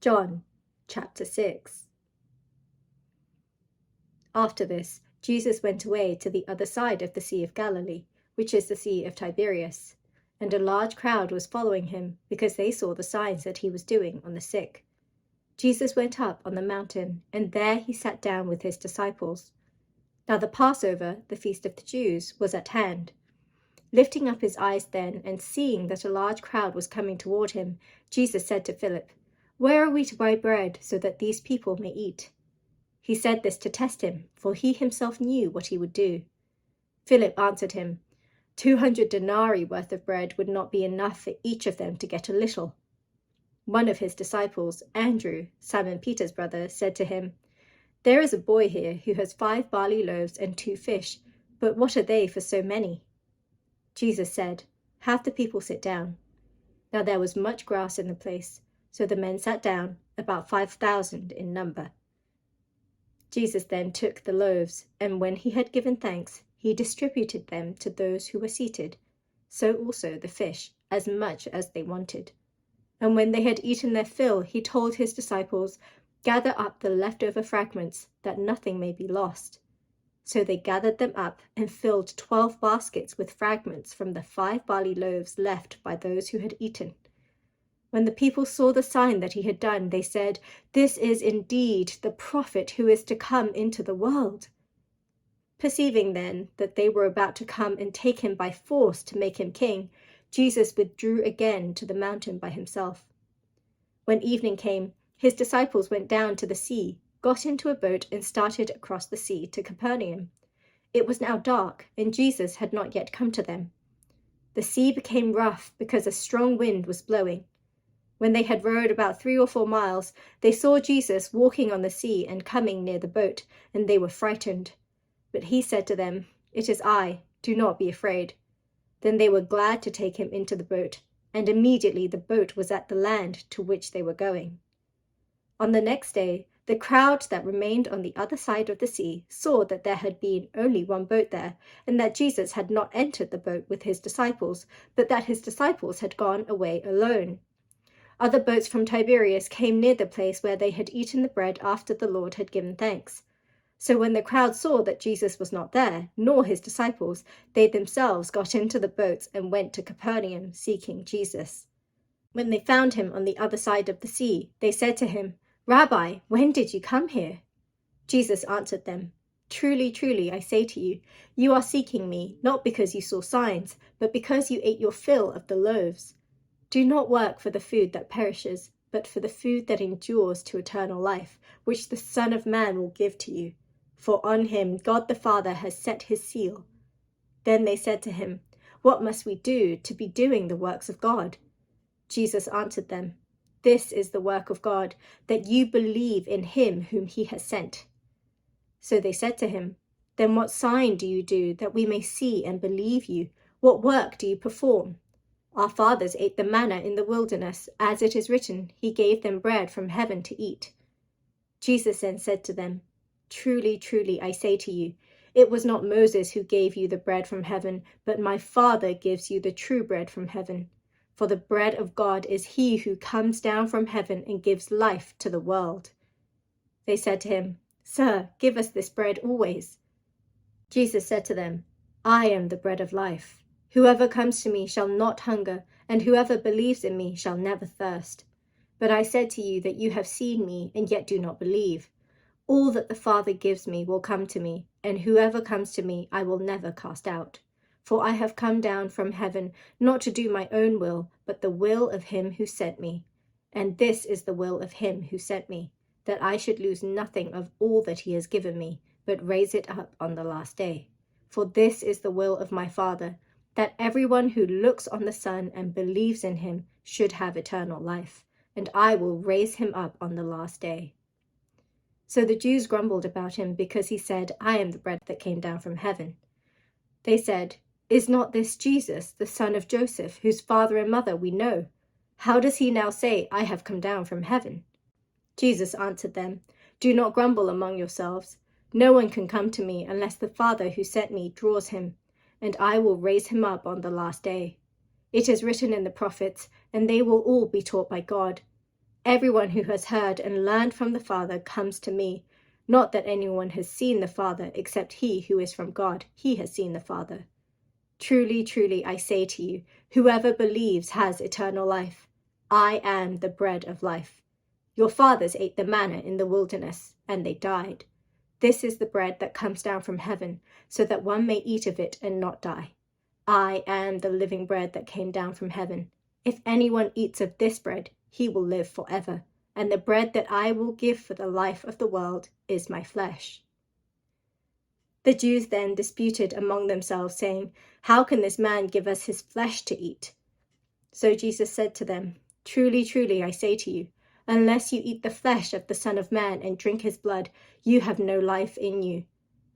John chapter 6. After this, Jesus went away to the other side of the Sea of Galilee, which is the Sea of Tiberias, and a large crowd was following him, because they saw the signs that he was doing on the sick. Jesus went up on the mountain, and there he sat down with his disciples. Now the Passover, the feast of the Jews, was at hand. Lifting up his eyes then, and seeing that a large crowd was coming toward him, Jesus said to Philip, "Where are we to buy bread, so that these people may eat?" He said this to test him, for he himself knew what he would do. Philip answered him, 200 denarii worth of bread would not be enough for each of them to get a little. One of his disciples, Andrew, Simon Peter's brother, said to him, "There is a boy here who has 5 barley loaves and 2 fish, but what are they for so many?" Jesus said, "Have the people sit down." Now there was much grass in the place, so the men sat down, about 5,000 in number. Jesus then took the loaves, and when he had given thanks, he distributed them to those who were seated, so also the fish, as much as they wanted. And when they had eaten their fill, he told his disciples, "Gather up the leftover fragments, that nothing may be lost." So they gathered them up and filled 12 baskets with fragments from the 5 barley loaves left by those who had eaten. When the people saw the sign that he had done, they said, "This is indeed the prophet who is to come into the world." Perceiving then that they were about to come and take him by force to make him king, Jesus withdrew again to the mountain by himself. When evening came, his disciples went down to the sea, got into a boat, and started across the sea to Capernaum. It was now dark, and Jesus had not yet come to them. The sea became rough because a strong wind was blowing. When they had rowed about 3 or 4 miles, they saw Jesus walking on the sea and coming near the boat, and they were frightened. But he said to them, "It is I, do not be afraid." Then they were glad to take him into the boat, and immediately the boat was at the land to which they were going. On the next day, the crowd that remained on the other side of the sea saw that there had been only one boat there, and that Jesus had not entered the boat with his disciples, but that his disciples had gone away alone. Other boats from Tiberias came near the place where they had eaten the bread after the Lord had given thanks. So when the crowd saw that Jesus was not there, nor his disciples, they themselves got into the boats and went to Capernaum seeking Jesus. When they found him on the other side of the sea, they said to him, "Rabbi, when did you come here?" Jesus answered them, "Truly, truly, I say to you, you are seeking me, not because you saw signs, but because you ate your fill of the loaves. Do not work for the food that perishes, but for the food that endures to eternal life, which the Son of Man will give to you. For on him God the Father has set his seal." Then they said to him, "What must we do to be doing the works of God?" Jesus answered them, "This is the work of God, that you believe in him whom he has sent." So they said to him, "Then what sign do you do, that we may see and believe you? What work do you perform? Our fathers ate the manna in the wilderness, as it is written, he gave them bread from heaven to eat." Jesus then said to them, "Truly, truly, I say to you, it was not Moses who gave you the bread from heaven, but my Father gives you the true bread from heaven. For the bread of God is he who comes down from heaven and gives life to the world." They said to him, "Sir, give us this bread always." Jesus said to them, "I am the bread of life. Whoever comes to me shall not hunger, and whoever believes in me shall never thirst. But I said to you that you have seen me, and yet do not believe. All that the Father gives me will come to me, and whoever comes to me I will never cast out. For I have come down from heaven, not to do my own will, but the will of him who sent me. And this is the will of him who sent me, that I should lose nothing of all that he has given me, but raise it up on the last day. For this is the will of my Father, that everyone who looks on the Son and believes in him should have eternal life, and I will raise him up on the last day." So the Jews grumbled about him because he said, "I am the bread that came down from heaven." They said, "Is not this Jesus, the son of Joseph, whose father and mother we know? How does he now say, 'I have come down from heaven'?" Jesus answered them, "Do not grumble among yourselves. No one can come to me unless the Father who sent me draws him, and I will raise him up on the last day. It is written in the prophets, and they will all be taught by God. Everyone who has heard and learned from the Father comes to me. Not that anyone has seen the Father except he who is from God. He has seen the Father. Truly, truly, I say to you, whoever believes has eternal life. I am the bread of life. Your fathers ate the manna in the wilderness, and they died. This is the bread that comes down from heaven, so that one may eat of it and not die. I am the living bread that came down from heaven. If anyone eats of this bread, he will live forever, and the bread that I will give for the life of the world is my flesh. The Jews then disputed among themselves, saying, How can this man give us his flesh to eat? So Jesus said to them, Truly, truly, I say to you, unless you eat the flesh of the Son of Man and drink his blood, you have no life in you.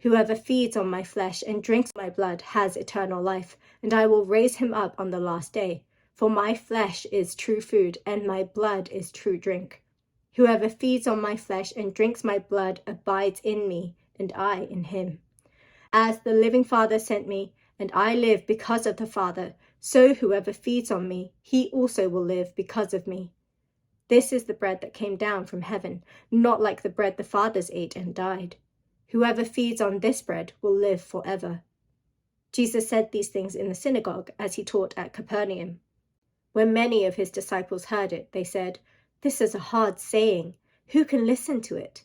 Whoever feeds on my flesh and drinks my blood has eternal life, and I will raise him up on the last day. For my flesh is true food, and my blood is true drink. Whoever feeds on my flesh and drinks my blood abides in me, and I in him. As the living Father sent me, and I live because of the Father, so whoever feeds on me, he also will live because of me. This is the bread that came down from heaven, not like the bread the fathers ate and died. Whoever feeds on this bread will live forever. Jesus said these things in the synagogue as he taught at Capernaum. When many of his disciples heard it, they said, This is a hard saying. Who can listen to it?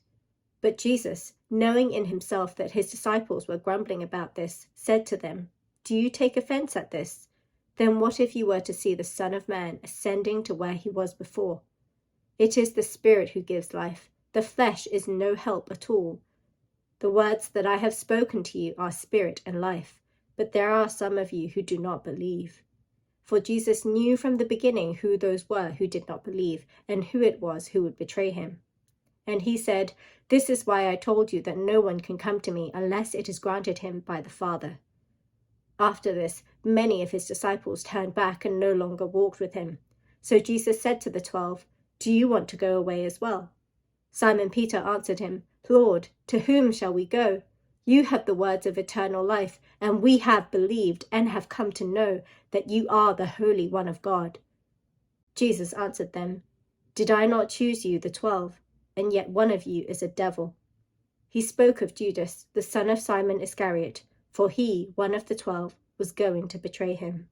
But Jesus, knowing in himself that his disciples were grumbling about this, said to them, Do you take offense at this? Then what if you were to see the Son of Man ascending to where he was before? It is the Spirit who gives life. The flesh is no help at all. The words that I have spoken to you are spirit and life, but there are some of you who do not believe. For Jesus knew from the beginning who those were who did not believe, and who it was who would betray him. And he said, This is why I told you that no one can come to me unless it is granted him by the Father. After this, many of his disciples turned back and no longer walked with him. So Jesus said to the 12, Do you want to go away as well? Simon Peter answered him, Lord, to whom shall we go? You have the words of eternal life, and we have believed and have come to know that you are the Holy One of God. Jesus answered them, Did I not choose you, the 12? And yet one of you is a devil. He spoke of Judas, the son of Simon Iscariot, for he, one of the 12, was going to betray him.